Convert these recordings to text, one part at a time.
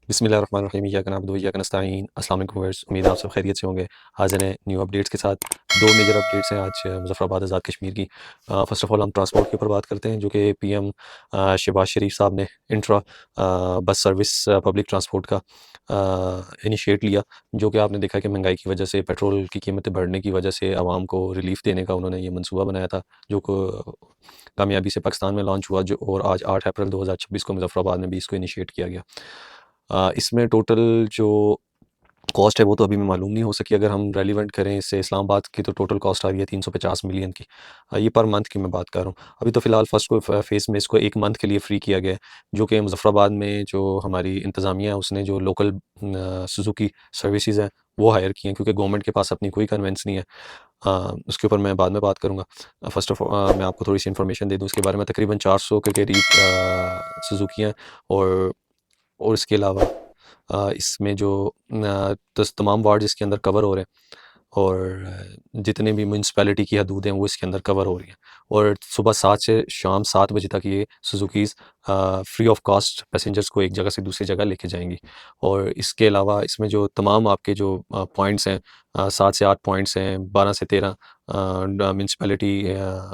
बिस्मिल्लाहिर्रहमानिर्रहीम इय्याका नअब्दु व इय्याका नस्तईन। अस्सलाम वालेकुम व्यूअर्स, उम्मीद है आप सब खैरियत से होंगे। हाज़िर हैं न्यू अपडेट्स के साथ। दो मेजर अपडेट्स हैं आज मुज़फ़्फ़राबाद आज़ाद कश्मीर की। फ़र्स्ट ऑफ़ ऑल हम ट्रांसपोर्ट के ऊपर बात करते हैं, जो कि पीएम शहबाज शरीफ साहब ने intra bus service public transport का इनिशिएट लिया, जो कि आपने देखा कि महंगाई की वजह से, पेट्रोल की कीमतें बढ़ने की वजह से आवाम को रिलीफ़ देने का उन्होंने ये मंसूबा बनाया था, जो कामयाबी से पाकिस्तान में लॉन्च हुआ, जो और आज 8 अप्रैल 2026 को मुज़फ़्फ़राबाद में भी इसको इनिशिएट किया गया। इसमें टोटल जो कॉस्ट है वो तो अभी मैं मालूम नहीं हो सकी। अगर हम रेलिवेंट करें इससे इस्लामाबाद की, तो टोटल कॉस्ट आ रही है 350 मिलियन की। ये पर मंथ की मैं बात कर रहा हूँ। अभी तो फ़िलहाल फर्स्ट को फेज़ में इसको 1 मंथ के लिए फ्री किया गया है, जो कि मुज़फ़्फ़राबाद में जो हमारी इंतज़ामिया है उसने जो लोकल सुज़ुकी सर्विसेज़ हैं वो हायर की हैं, क्योंकि गवर्नमेंट के पास अपनी कोई कन्वेंस नहीं है। उसके ऊपर मैं बाद में बात करूँगा। फ़र्स्ट ऑफ मैं आपको थोड़ी-सी इन्फॉर्मेशन दे दूँ इसके बारे में। तकरीबन 400 के करीब सुज़ुकी हैं, और इसके अलावा इसमें जो तमाम वार्ड इसके अंदर कवर हो रहे हैं, और जितने भी म्यूनसिपैलिटी की हदूद हैं वो इसके अंदर कवर हो रही हैं। और सुबह 7 से शाम 7 बजे तक ये सुजुकीज़ फ्री ऑफ कॉस्ट पैसेंजर्स को एक जगह से दूसरी जगह लेके जाएंगी। और इसके अलावा इसमें जो तमाम आपके जो पॉइंट्स हैं, 7 से 8 पॉइंट्स हैं, 12 से 13 म्यूनसिपैलिटी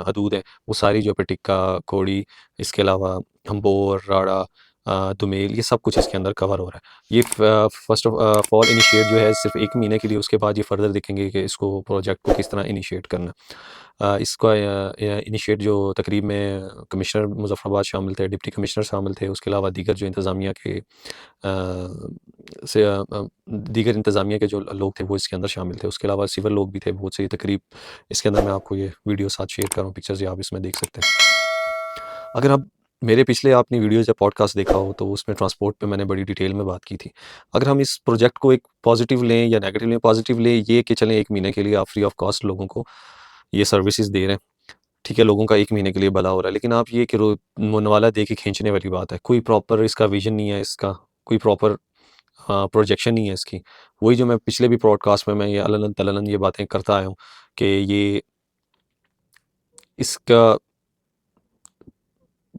हदूद हैं, वो सारी जो पे टिक्का, कोड़ी, इसके अलावा हम्बोर, राड़ा, दुमेल, ये सब कुछ इसके अंदर कवर हो रहा है। ये फर्स्ट ऑफ ऑल इनिशिएट जो है सिर्फ 1 महीने के लिए, उसके बाद ये फर्दर देखेंगे कि इसको प्रोजेक्ट को किस तरह इनिशिएट करना है। इसका इनिशिएट जो तकरीब में कमिश्नर मुज़फ़्फ़राबाद शामिल थे, डिप्टी कमिश्नर शामिल थे, उसके अलावा दीगर जो इंतज़ामिया के दीगर इंतज़ामिया के जो लोग थे वो इसके अंदर शामिल थे। उसके अलावा सिविल लोग भी थे बहुत से। तकरीब इसके अंदर मैं आपको ये वीडियो साथ शेयर कर रहा हूँ, पिक्चर्स ये आप इसमें देख सकते हैं। अगर आप मेरे पिछले आपने वीडियोज़ या पॉडकास्ट देखा हो, तो उसमें ट्रांसपोर्ट पे मैंने बड़ी डिटेल में बात की थी। अगर हम इस प्रोजेक्ट को एक पॉज़िटिव लें या नेगेटिव लें, पॉज़िटिव लें ये कि चलें 1 महीने के लिए आप फ्री ऑफ कॉस्ट लोगों को ये सर्विसेज़ दे रहे हैं। ठीक है, लोगों का 1 महीने के लिए भला हो रहा है, लेकिन आप ये कि मुनवाला दे के खींचने वाली बात है। कोई प्रॉपर इसका विज़न नहीं है, इसका कोई प्रॉपर प्रोजेक्शन नहीं है इसकी। वही जो मैं पिछले भी पॉडकास्ट में मैं ये अलन तललन ये बातें करता आया हूँ कि ये इसका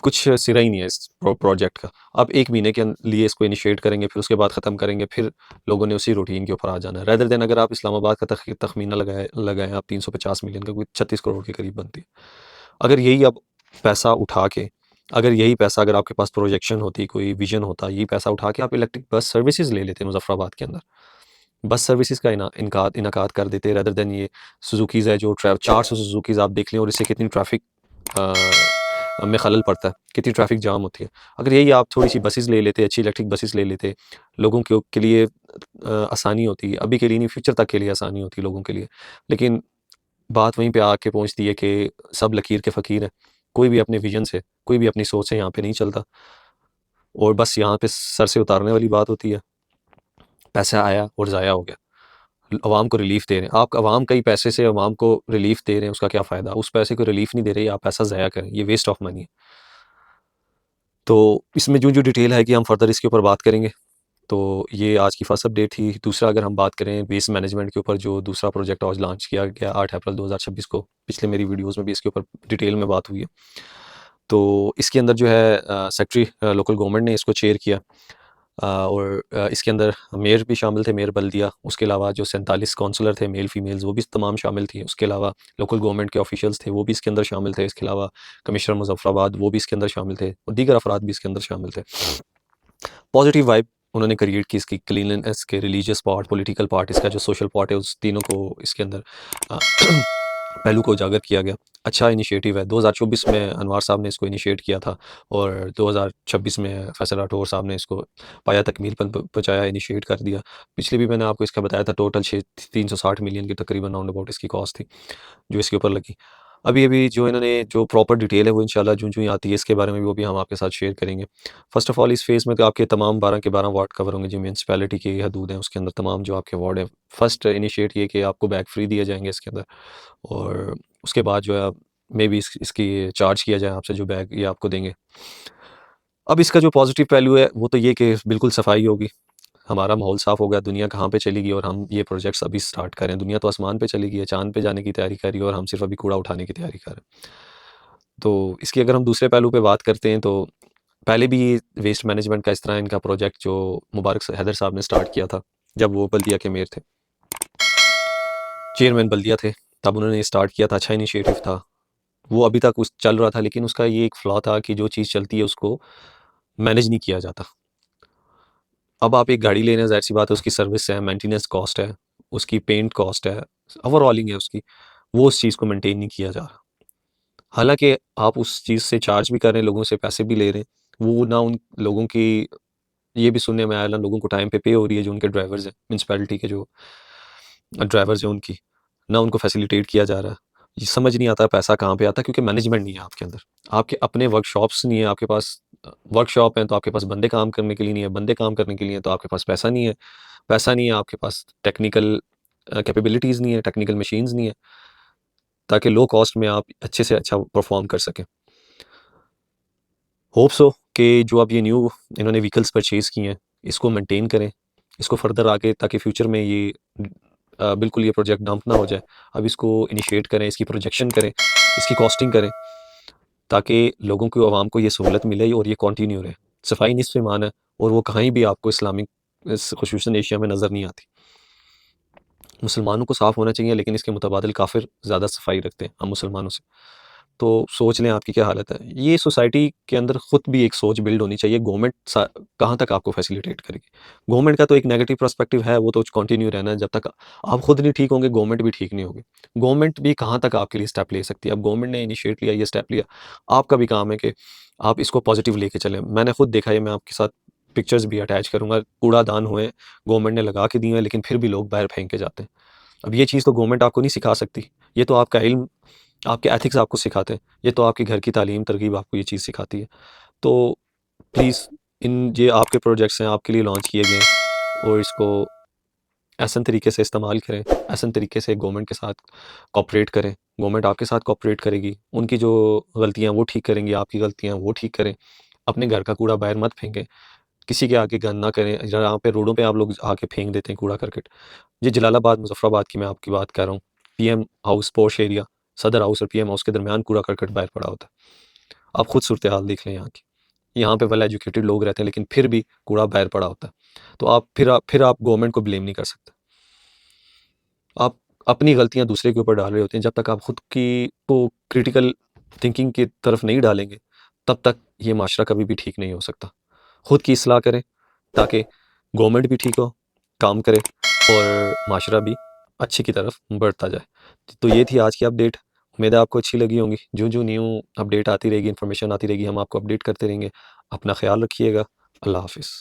कुछ सिरा ही नहीं है इस प्रोजेक्ट का। आप 1 महीने के लिए इसको इनिशिएट करेंगे, फिर उसके बाद ख़त्म करेंगे, फिर लोगों ने उसी रूटीन के ऊपर आ जाना है। रेदर देन अगर आप इस्लामाबाद का तख़मीना लगाएँ आप 350 मिलियन का, कोई 36 करोड़ के करीब बनती है। अगर यही आप पैसा उठा के, अगर यही पैसा अगर आपके पास प्रोजेक्शन होती, कोई विज़न होता, यही पैसा उठा के आप इलेक्ट्रिक बस सर्विसेज़ ले लेते मुज़फ़्फ़राबाद के अंदर। बस सर्विसेज़ का इनाकात कर देते, रेदर देन ये सुज़ुकीज़ है जो 400 सुज़ुकीज़ आप देख लें, और इससे कितनी ट्रैफ़िक में खलल पड़ता है, कितनी ट्रैफ़िक जाम होती है। अगर यही आप थोड़ी-सी बसेज़ ले लेते, अच्छी इलेक्ट्रिक बसेज़ ले लेते, लोगों के लिए आसानी होती, अभी के लिए नहीं, फ्यूचर तक के लिए आसानी होती लोगों के लिए। लेकिन बात वहीं पे आके पहुँचती है कि सब लकीर के फ़कीर हैं। कोई भी अपने विज़न से, कोई भी अपनी सोच से यहाँ पे नहीं चलता, और बस यहाँ पे सर से उतारने वाली बात होती है। पैसा आया और ज़ाया हो गया। अवाम को रिलीफ़ दे रहे हैं। आप अवाम कई पैसे से अवाम को रिलीफ़ दे रहे हैं, उसका क्या फ़ायदा? उस पैसे को रिलीफ़ नहीं दे रहे, आप पैसा ज़ाया करें, ये वेस्ट ऑफ मनी है। तो इसमें जो डिटेल है कि हम फ़र्दर इसके ऊपर बात करेंगे। तो ये आज की फर्स्ट अपडेट थी। दूसरा, अगर हम बात करें वेस्ट मैनेजमेंट के ऊपर, जो दूसरा प्रोजेक्ट आज लॉन्च किया गया 8 अप्रैल 2026 को, पिछले मेरी वीडियोज़ में भी इसके ऊपर डिटेल में बात हुई है। तो इसके अंदर जो है सेक्रेटरी लोकल गवर्नमेंट ने इसको चेयर किया। और इसके अंदर मेयर भी शामिल थे, मेयर बल्दिया। उसके अलावा जो 47 काउंसलर थे, मेल फीमेल्स, वो भी तमाम शामिल थी। उसके अलावा लोकल गवर्नमेंट के ऑफिशियल्स थे, वो भी इसके अंदर शामिल थे। इसके अलावा कमिश्नर मुज़फ़्फ़राबाद, वो भी इसके अंदर शामिल थे, और दीगर अफराद भी इसके अंदर शामिल थे। पॉजिटिव वाइब उन्होंने क्रिएट की इसकी, क्लीनलीनेस के, रिलीजियस पार्ट, पॉलिटिकल पार्ट, इसका जो सोशल पार्ट है, उस तीनों को इसके अंदर अ, पहलू को उजागर किया गया। अच्छा इनिशिएटिव है। 2024 में अनवार साहब ने इसको इनिशिएट किया था, और 2026 में फैसल राठौर साहब ने इसको पाया तकमील पर पहुँचाया, इनिशिएट कर दिया। पिछले भी मैंने आपको इसका बताया था, टोटल 360 मिलियन की तकरीबन राउंड अबाउट इसकी कॉस्ट थी, जो इसके ऊपर लगी। अभी जो इन्होंने जो प्रॉपर डिटेल है वो इंशाल्लाह जूँ-जूँ ही आती है इसके बारे में भी, वो भी हम आपके साथ शेयर करेंगे। फ़र्स्ट ऑफ़ ऑल इस फ़ेज़ में तो आपके तमाम 12 के 12 वार्ड कवर होंगे, जो म्यूनसिपैलिटी की हदूद हैं उसके अंदर तमाम जो आपके वार्ड हैं। फर्स्ट इनिशिएट ये कि आपको बैग फ्री दिए जाएँगे इसके अंदर, और उसके बाद जो है मे बी इसकी चार्ज किया जाए आपसे, जो बैग ये आपको देंगे। अब इसका जो पॉज़िटिव पहलू है वो तो ये कि बिल्कुल सफाई होगी, हमारा माहौल साफ़ हो गया। दुनिया कहाँ पे चली गई और हम ये प्रोजेक्ट्स अभी स्टार्ट कर रहे हैं। दुनिया तो आसमान पे चली गई है, चाँद पे जाने की तैयारी कर रही है, और हम सिर्फ़ अभी कूड़ा उठाने की तैयारी कर रहे हैं। तो इसकी अगर हम दूसरे पहलू पे बात करते हैं, तो पहले भी ये वेस्ट मैनेजमेंट का इस तरह इनका प्रोजेक्ट जो मुबारक हैदर साहब ने स्टार्ट किया था, जब वो बल्दिया के मेयर थे, चेयरमैन बल्दिया थे, तब उन्होंने स्टार्ट किया था। अच्छा इनिशिएटिव था, वो अभी तक उस चल रहा था, लेकिन उसका ये एक फ्लॉ था कि जो चीज़ चलती है उसको मैनेज नहीं किया जाता। अब आप एक गाड़ी ले रहे हैं, ज़ाहिर-सी बात है उसकी सर्विस है, मेंटेनेंस कॉस्ट है, उसकी पेंट कॉस्ट है, ओवरऑलिंग है उसकी, वो उस चीज़ को मेंटेन नहीं किया जा रहा। हालाँकि आप उस चीज़ से चार्ज भी कर रहे हैं, लोगों से पैसे भी ले रहे हैं, वो ना उन लोगों की, ये भी सुनने में आया ना लोगों को टाइम पे हो रही है, जो उनके ड्राइवर्स हैं, म्युनिसिपैलिटी के जो ड्राइवर्स हैं उनकी, ना उनको फैसिलिटेट किया जा रहा है। ये समझ नहीं आता पैसा कहाँ पे आता है, क्योंकि मैनेजमेंट नहीं है आपके अंदर। आपके अपने वर्कशॉप्स नहीं है, आपके पास वर्कशॉप है तो आपके पास बंदे काम करने के लिए नहीं है, बंदे काम करने के लिए तो आपके पास पैसा नहीं है, पैसा नहीं है आपके पास टेक्निकल कैपेबिलिटीज़ नहीं है, टेक्निकल मशीन्स नहीं है, ताकि लो कॉस्ट में आप अच्छे से अच्छा परफॉर्म कर सकें। होप सो कि जो अब ये न्यू इन्होंने व्हीकल्स परचेज़ किए हैं, इसको मेंटेन करें, इसको फर्दर आगे, ताकि फ्यूचर में ये बिल्कुल ये प्रोजेक्ट डंप ना हो जाए। अब इसको इनिशिएट करें, इसकी प्रोजेक्शन करें, इसकी कॉस्टिंग करें, ताकि लोगों को, आवाम को ये सहूलत मिले और ये कंटिन्यू रहे। सफाई निस्फ़ ईमान है, और वो कहीं भी आपको इस्लामिक ख़ुसूसन एशिया में नज़र नहीं आती। मुसलमानों को साफ़ होना चाहिए, लेकिन इसके मुतबादिल काफ़िर ज़्यादा सफाई रखते हैं हम मुसलमानों से। तो सोच लें आपकी क्या हालत है। ये सोसाइटी के अंदर खुद भी एक सोच बिल्ड होनी चाहिए। गवर्नमेंट कहाँ तक आपको फैसिलिटेट करेगी। गवर्नमेंट का तो एक नेगेटिव पर्सपेक्टिव है, वो तो कंटिन्यू रहना है। जब तक आप खुद नहीं ठीक होंगे, गवर्नमेंट भी ठीक नहीं होगी। गवर्नमेंट भी कहाँ तक आपके लिए स्टेप ले सकती है। अब गवर्नमेंट ने इनिशिएट लिया, ये स्टेप लिया, आपका भी काम है कि आप इसको पॉजिटिव लेके चलें। मैंने खुद देखा है, मैं आपके साथ पिक्चर्स भी अटैच करूँगा, कूड़ादान हुए, गवर्नमेंट ने लगा के दिए हैं, लेकिन फिर भी लोग बाहर फेंक के जाते हैं। अब ये चीज़ तो गवर्नमेंट आपको नहीं सिखा सकती, ये तो आपका इल्म, आपके एथिक्स आपको सिखाते हैं, ये तो आपके घर की तालीम तरगीब आपको ये चीज़ सिखाती है। तो प्लीज़, इन ये आपके प्रोजेक्ट्स हैं, आपके लिए लॉन्च किए गए हैं, और इसको ऐसन तरीके से इस्तेमाल करें, ऐसन तरीके से गवर्नमेंट के साथ कोऑपरेट करें। गवर्नमेंट आपके साथ कोऑपरेट करेगी, उनकी जो गलतियाँ वो ठीक करेंगी, आपकी गलतियाँ वो ठीक करें। अपने घर का कूड़ा बाहर मत फेंकें, किसी के आगे गंद ना करें। जहाँ पे रोडों पे आप लोग आके फेंक देते हैं कूड़ा करकट। ये जलालाबाद, मुज़फ़्फ़राबाद की मैं आपकी बात कर रहा हूँ। पीएम हाउस पॉश एरिया, सदर हाउस और पीएम हाउस के दरमियान कूड़ा करकट बाहर पड़ा होता है। आप खुद सूरत हाल देख लें यहाँ की। यहाँ पे वेल एजुकेटेड लोग रहते हैं, लेकिन फिर भी कूड़ा बाहर पड़ा होता है। तो आप गवर्नमेंट को ब्लेम नहीं कर सकते। आप अपनी गलतियाँ दूसरे के ऊपर डाल रहे होते हैं। जब तक आप खुद की को क्रिटिकल थिंकिंग की तरफ नहीं डालेंगे, तब तक ये माशरा कभी भी ठीक नहीं हो सकता। खुद की इस्लाह करें, ताकि गवर्नमेंट भी ठीक हो, काम करे, और माशरा भी अच्छे की तरफ बढ़ता जाए। तो ये थी आज की अपडेट। उम्मीद है आपको अच्छी लगी होंगी। जो न्यू अपडेट आती रहेगी, इन्फॉर्मेशन आती रहेगी, हम आपको अपडेट करते रहेंगे। अपना ख्याल रखिएगा। अल्लाह हाफ़िज़।